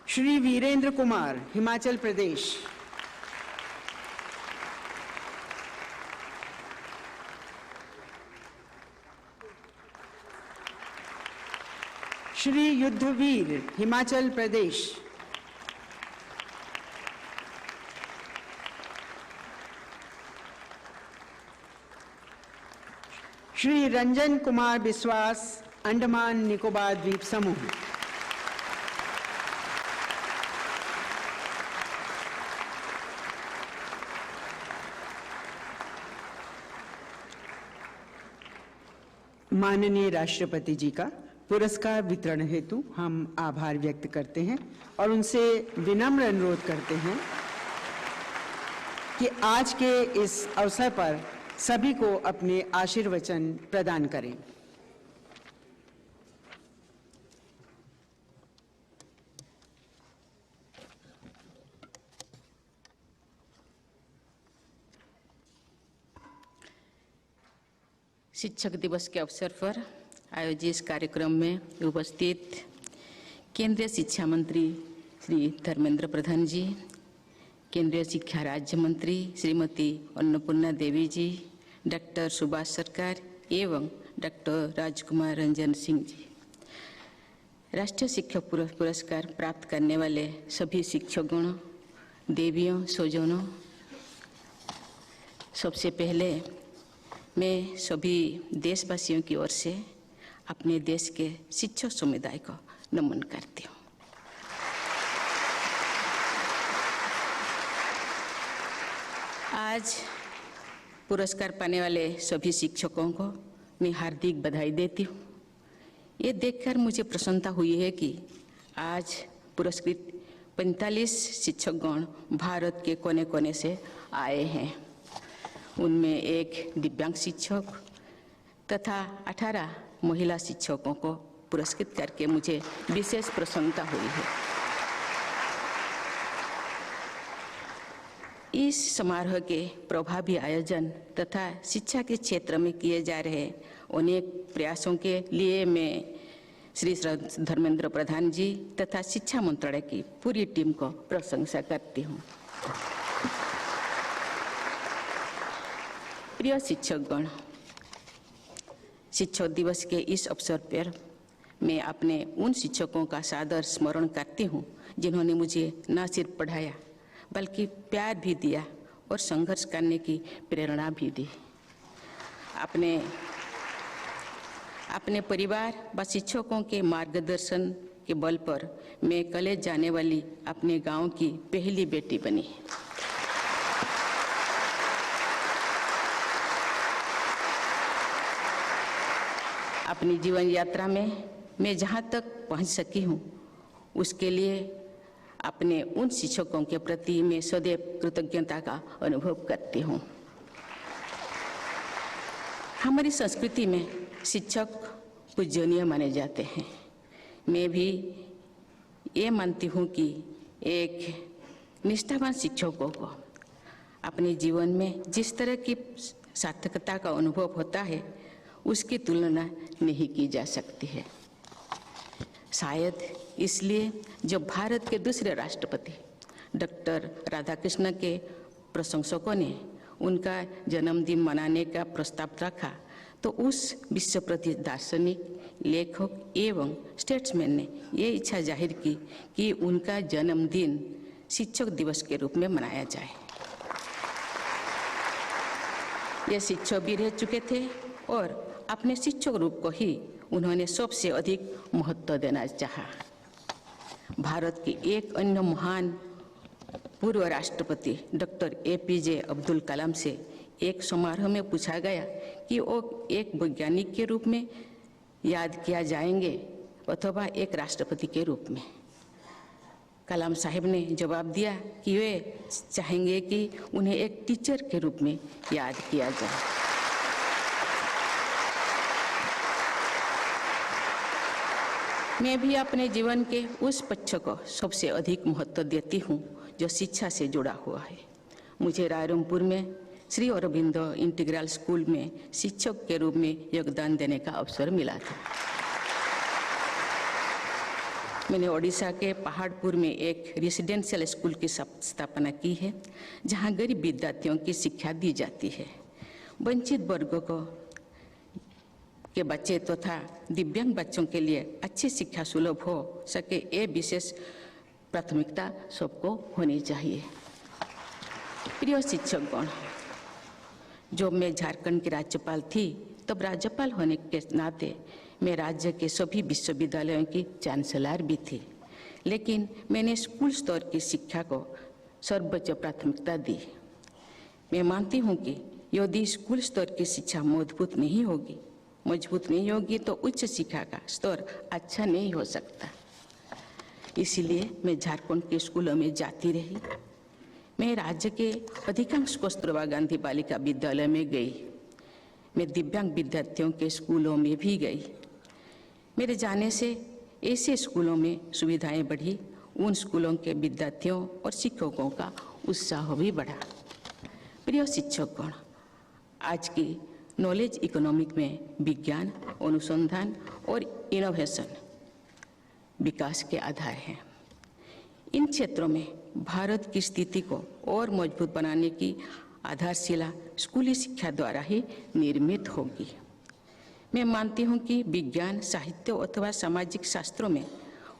Shri Virender Kumar, Himachal Pradesh. Shri Yudhvir, Himachal Pradesh. Shri Ranjan Kumar बिस्वास, अंडमान निकोबार द्वीप समूह। माननीय राष्ट्रपति जी का पुरस्कार वितरण हेतु हम आभार व्यक्त करते हैं और उनसे विनम्र अनुरोध करते हैं कि आज के इस अवसर पर सभी को अपने आशीर्वचन प्रदान करें। शिक्षक दिवस के अवसर पर आयोजित इस कार्यक्रम में उपस्थित केंद्रीय शिक्षा मंत्री श्री धर्मेंद्र प्रधान जी, केंद्रीय शिक्षा राज्य मंत्री श्रीमती अन्नपूर्णा देवी जी, डॉक्टर सुभाष सरकार एवं डॉक्टर राजकुमार रंजन सिंह जी, राष्ट्रीय शिक्षक पुरस्कार प्राप्त करने वाले सभी शिक्षकगण, देवियों, स्वजनों, सबसे पहले मैं सभी देशवासियों की ओर से अपने देश के शिक्षक समुदाय को नमन करती हूँ। आज पुरस्कार पाने वाले सभी शिक्षकों को मैं हार्दिक बधाई देती हूँ। ये देखकर मुझे प्रसन्नता हुई है कि आज पुरस्कृत 45 शिक्षकगण भारत के कोने कोने से आए हैं। उनमें एक दिव्यांग शिक्षक तथा 18 महिला शिक्षकों को पुरस्कृत करके मुझे विशेष प्रसन्नता हुई है। इस समारोह के प्रभावी आयोजन तथा शिक्षा के क्षेत्र में किए जा रहे अनेक प्रयासों के लिए मैं श्री धर्मेंद्र प्रधान जी तथा शिक्षा मंत्रालय की पूरी टीम को प्रशंसा करती हूँ। प्रिय शिक्षकगण, शिक्षक दिवस के इस अवसर पर मैं अपने उन शिक्षकों का सादर स्मरण करती हूँ जिन्होंने मुझे न सिर्फ पढ़ाया बल्कि प्यार भी दिया और संघर्ष करने की प्रेरणा भी दी। अपने परिवार व शिक्षकों के मार्गदर्शन के बल पर मैं कॉलेज जाने वाली अपने गांव की पहली बेटी बनी। अपनी जीवन यात्रा में मैं जहाँ तक पहुँच सकी हूँ उसके लिए अपने उन शिक्षकों के प्रति मैं सदैव कृतज्ञता का अनुभव करती हूँ। हमारी संस्कृति में शिक्षक पूजनीय माने जाते हैं। मैं भी ये मानती हूँ कि एक निष्ठावान शिक्षकों को अपने जीवन में जिस तरह की सार्थकता का अनुभव होता है उसकी तुलना नहीं की जा सकती है। शायद इसलिए जब भारत के दूसरे राष्ट्रपति डॉक्टर राधाकृष्णन के प्रशंसकों ने उनका जन्मदिन मनाने का प्रस्ताव रखा तो उस विश्व प्रसिद्ध दार्शनिक, लेखक एवं स्टेट्समैन ने ये इच्छा जाहिर की कि उनका जन्मदिन शिक्षक दिवस के रूप में मनाया जाए। ये शिक्षक भी रह चुके थे और अपने शिक्षक रूप को ही उन्होंने सबसे अधिक महत्व देना चाहा। भारत के एक अन्य महान पूर्व राष्ट्रपति डॉक्टर APJ अब्दुल कलाम से एक समारोह में पूछा गया कि वो एक वैज्ञानिक के रूप में याद किया जाएंगे अथवा एक राष्ट्रपति के रूप में। कलाम साहब ने जवाब दिया कि वे चाहेंगे कि उन्हें एक टीचर के रूप में याद किया जाए। मैं भी अपने जीवन के उस पक्ष को सबसे अधिक महत्व देती हूँ जो शिक्षा से जुड़ा हुआ है। मुझे रायरंगपुर में श्री अरबिंदो इंटीग्रल स्कूल में शिक्षक के रूप में योगदान देने का अवसर मिला था। मैंने ओडिशा के पहाड़पुर में एक रेसिडेंशियल स्कूल की स्थापना की है, जहां गरीब विद्यार्थियों की शिक्षा दी जाती है। वंचित वर्गों के बच्चे तथा दिव्यांग बच्चों के लिए अच्छी शिक्षा सुलभ हो सके, ये विशेष प्राथमिकता सबको होनी चाहिए। प्रिय शिक्षकगण, जब मैं झारखंड की राज्यपाल थी तब राज्यपाल होने के नाते मैं राज्य के सभी विश्वविद्यालयों की चांसलर भी थी, लेकिन मैंने स्कूल स्तर की शिक्षा को सर्वोच्च प्राथमिकता दी। मैं मानती हूँ कि यदि स्कूल स्तर की शिक्षा मजबूत नहीं होगी तो उच्च शिक्षा का स्तर अच्छा नहीं हो सकता। इसीलिए मैं झारखंड के स्कूलों में जाती रही। मैं राज्य के अधिकांश कस्तूरबा गांधी बालिका विद्यालय में गई। मैं दिव्यांग विद्यार्थियों के स्कूलों में भी गई। मेरे जाने से ऐसे स्कूलों में सुविधाएं बढ़ी, उन स्कूलों के विद्यार्थियों और शिक्षकों का उत्साह भी बढ़ा। प्रिय शिक्षकगण, आज की नॉलेज इकोनॉमिक में विज्ञान, अनुसंधान और इनोवेशन विकास के आधार हैं। इन क्षेत्रों में भारत की स्थिति को और मजबूत बनाने की आधारशिला स्कूली शिक्षा द्वारा ही निर्मित होगी। मैं मानती हूँ कि विज्ञान, साहित्य अथवा सामाजिक शास्त्रों में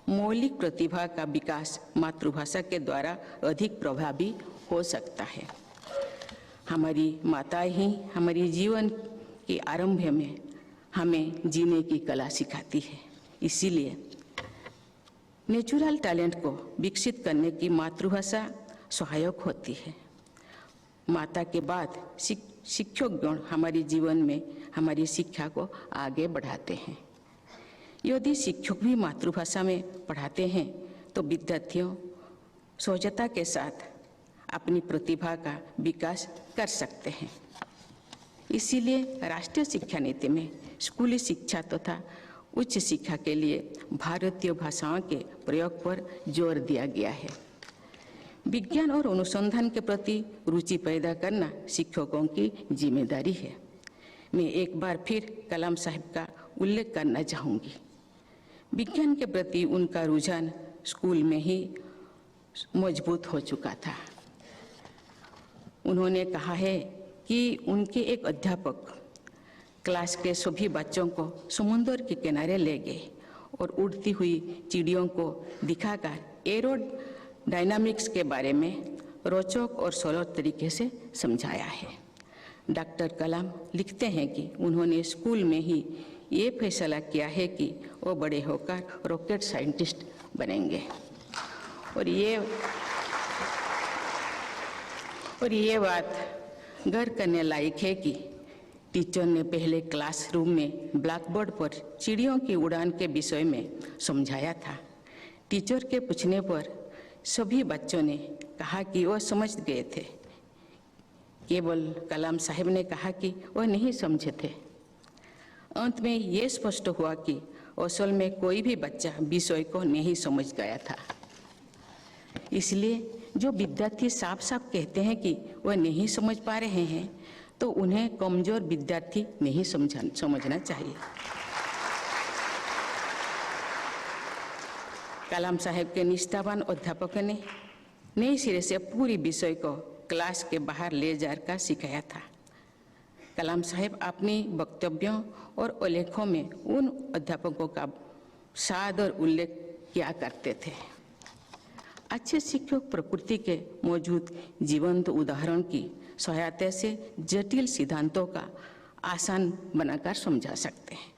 मौलिक प्रतिभा का विकास मातृभाषा के द्वारा अधिक प्रभावी हो सकता है। हमारी माताएं ही हमारे जीवन के आरंभ में हमें जीने की कला सिखाती है। इसीलिए नेचुरल टैलेंट को विकसित करने की मातृभाषा सहायक होती है। माता के बाद शिक्षकगण हमारे जीवन में हमारी शिक्षा को आगे बढ़ाते हैं। यदि शिक्षक भी मातृभाषा में पढ़ाते हैं तो विद्यार्थियों सहजता के साथ अपनी प्रतिभा का विकास कर सकते हैं। इसीलिए राष्ट्रीय शिक्षा नीति में स्कूली शिक्षा तथा उच्च शिक्षा के लिए भारतीय भाषाओं के प्रयोग पर जोर दिया गया है। विज्ञान और अनुसंधान के प्रति रुचि पैदा करना शिक्षकों की जिम्मेदारी है। मैं एक बार फिर कलाम साहब का उल्लेख करना चाहूँगी। विज्ञान के प्रति उनका रुझान स्कूल में ही मजबूत हो चुका था। उन्होंने कहा है कि उनके एक अध्यापक क्लास के सभी बच्चों को समुद्र के किनारे ले गए और उड़ती हुई चिड़ियों को दिखाकर एरोडायनामिक्स के बारे में रोचक और सरल तरीके से समझाया है। डॉक्टर कलाम लिखते हैं कि उन्होंने स्कूल में ही ये फैसला किया है कि वो बड़े होकर रॉकेट साइंटिस्ट बनेंगे। और ये बात गर्व करने लायक है कि टीचर ने पहले क्लासरूम में ब्लैक बोर्ड पर चिड़ियों की उड़ान के विषय में समझाया था। टीचर के पूछने पर सभी बच्चों ने कहा कि वह समझ गए थे। केवल कलाम साहब ने कहा कि वह नहीं समझे थे। अंत में ये स्पष्ट हुआ कि असल में कोई भी बच्चा विषय को नहीं समझ गया था। इसलिए जो विद्यार्थी साफ साफ कहते हैं कि वह नहीं समझ पा रहे हैं तो उन्हें कमजोर विद्यार्थी नहीं समझना चाहिए। कलाम साहब के निष्ठावान अध्यापकों ने नए सिरे से पूरी विषय को क्लास के बाहर ले जाकर सिखाया था। कलाम साहब अपनी वक्तव्यों और उल्लेखों में उन अध्यापकों का सादर उल्लेख किया करते थे। अच्छे शिक्षक प्रकृति के मौजूद जीवंत उदाहरण की सहायता से जटिल सिद्धांतों का आसान बनाकर समझा सकते हैं।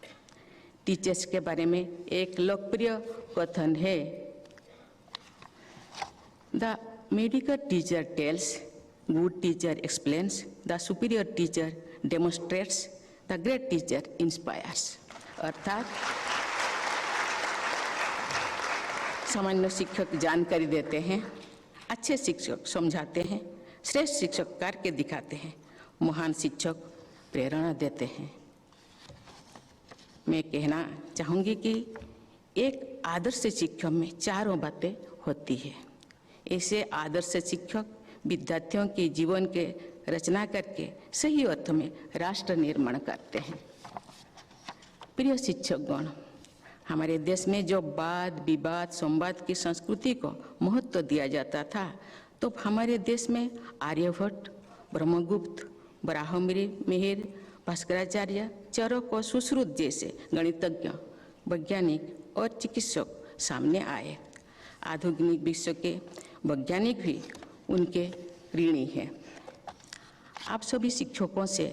टीचर्स के बारे में एक लोकप्रिय कथन है, the medical teacher tales, good teacher explains, the superior teacher demonstrates, the great teacher inspires. अर्थात सामान्य शिक्षक जानकारी देते हैं, अच्छे शिक्षक समझाते हैं, श्रेष्ठ शिक्षक करके दिखाते हैं, महान शिक्षक प्रेरणा देते हैं। मैं कहना चाहूँगी कि एक आदर्श शिक्षक में चारों बातें होती है। ऐसे आदर्श शिक्षक विद्यार्थियों के जीवन के रचना करके सही अर्थ में राष्ट्र निर्माण करते हैं। प्रिय शिक्षकगण, हमारे देश में जो वाद विवाद संवाद की संस्कृति को महत्व दिया जाता था, तो हमारे देश में आर्यभट्ट, ब्रह्मगुप्त, बराहमिहिर, भास्कराचार्य, चरक और सुश्रुत जैसे गणितज्ञ, वैज्ञानिक और चिकित्सक सामने आए। आधुनिक विश्व के वैज्ञानिक भी उनके ऋणी हैं। आप सभी शिक्षकों से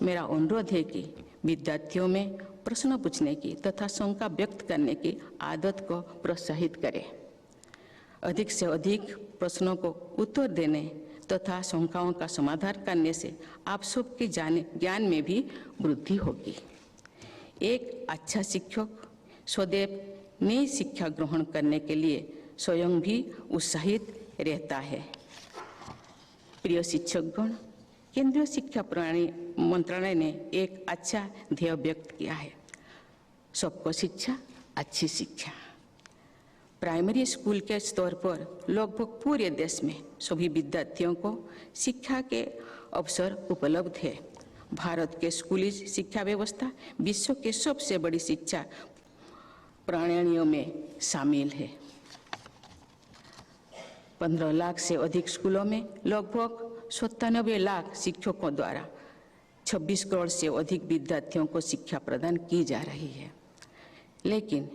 मेरा अनुरोध है कि विद्यार्थियों में प्रश्न पूछने की तथा शंका व्यक्त करने की आदत को प्रोत्साहित करें। अधिक से अधिक प्रश्नों को उत्तर देने तथा शंकाओं का समाधान करने से आप सबके ज्ञान में भी वृद्धि होगी। एक अच्छा शिक्षक सदैव नई शिक्षा ग्रहण करने के लिए स्वयं भी उत्साहित रहता है। प्रिय शिक्षकगण, केंद्रीय शिक्षा प्रणाली मंत्रालय ने एक अच्छा ध्येय व्यक्त किया है, सबको शिक्षा, अच्छी शिक्षा। प्राइमरी स्कूल के स्तर पर लगभग पूरे देश में सभी विद्यार्थियों को शिक्षा के अवसर उपलब्ध है। भारत के स्कूली शिक्षा व्यवस्था विश्व के सबसे बड़ी शिक्षा प्रणालियों में शामिल है। 15 लाख से अधिक स्कूलों में लगभग 97 लाख शिक्षकों द्वारा 26 करोड़ से अधिक विद्यार्थियों को शिक्षा प्रदान की जा रही है। लेकिन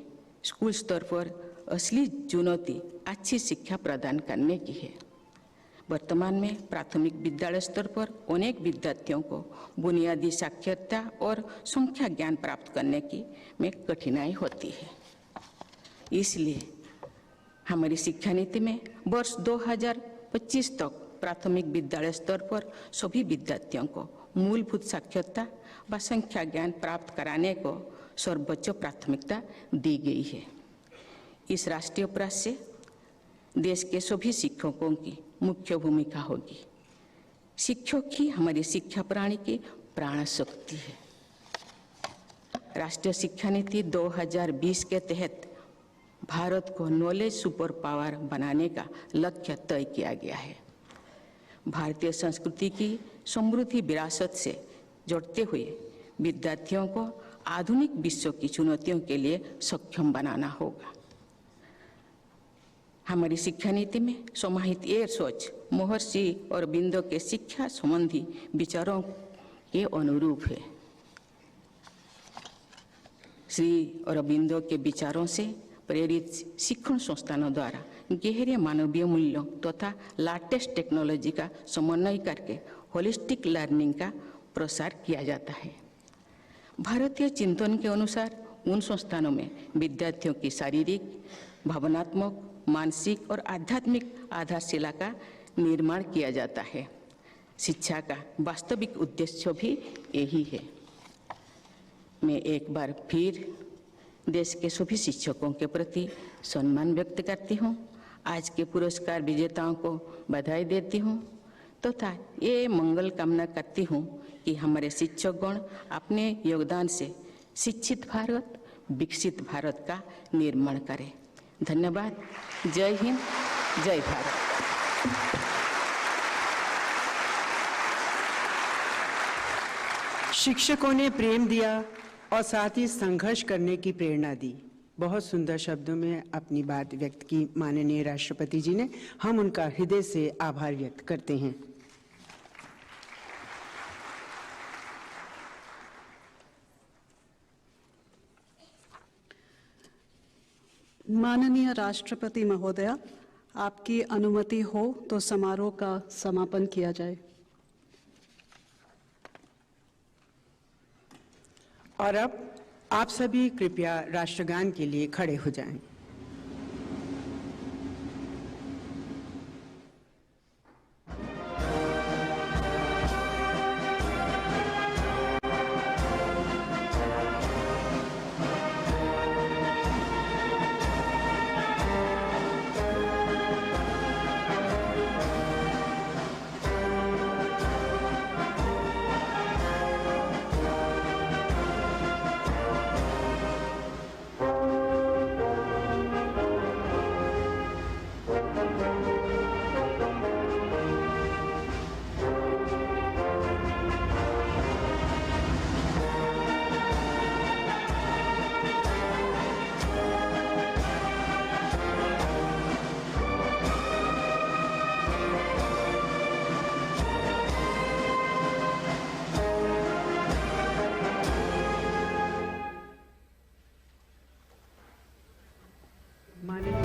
स्कूल स्तर पर असली चुनौती अच्छी शिक्षा प्रदान करने की है। वर्तमान में प्राथमिक विद्यालय स्तर पर अनेक विद्यार्थियों को बुनियादी साक्षरता और संख्या ज्ञान प्राप्त करने की में कठिनाई होती है। इसलिए हमारी शिक्षा नीति में वर्ष 2025 तक प्राथमिक विद्यालय स्तर पर सभी विद्यार्थियों को मूलभूत साक्षरता व संख्या ज्ञान प्राप्त कराने को सर्वोच्च प्राथमिकता दी गई है। इस राष्ट्रीय प्रयास से देश के सभी शिक्षकों की मुख्य भूमिका होगी। शिक्षक ही हमारी शिक्षा प्रणाली की प्राण शक्ति है। राष्ट्रीय शिक्षा नीति 2020 के तहत भारत को नॉलेज सुपर पावर बनाने का लक्ष्य तय किया गया है। भारतीय संस्कृति की समृद्धि विरासत से जोड़ते हुए विद्यार्थियों को आधुनिक विश्व की चुनौतियों के लिए सक्षम बनाना होगा। हमारी शिक्षा नीति में समाहित ये सोच महर्षि अरबिंदो के शिक्षा संबंधी विचारों के अनुरूप है। श्री अरबिंदो के विचारों से प्रेरित शिक्षण संस्थानों द्वारा गहरे मानवीय मूल्यों तथा लेटेस्ट टेक्नोलॉजी का समन्वय करके होलिस्टिक लर्निंग का प्रसार किया जाता है। भारतीय चिंतन के अनुसार उन संस्थानों में विद्यार्थियों की शारीरिक, भावनात्मक, मानसिक और आध्यात्मिक आधारशिला का निर्माण किया जाता है। शिक्षा का वास्तविक उद्देश्य भी यही है। मैं एक बार फिर देश के सभी शिक्षकों के प्रति सम्मान व्यक्त करती हूँ। आज के पुरस्कार विजेताओं को बधाई देती हूँ तथा ये मंगल कामना करती हूँ कि हमारे शिक्षकगण अपने योगदान से शिक्षित भारत, विकसित भारत का निर्माण करें। धन्यवाद। जय हिंद, जय भारत। शिक्षकों ने प्रेम दिया और साथ ही संघर्ष करने की प्रेरणा दी। बहुत सुंदर शब्दों में अपनी बात व्यक्त की माननीय राष्ट्रपति जी ने। हम उनका हृदय से आभार व्यक्त करते हैं। माननीय राष्ट्रपति महोदया, आपकी अनुमति हो तो समारोह का समापन किया जाए। और अब आप सभी कृपया राष्ट्रगान के लिए खड़े हो जाएं। माननीय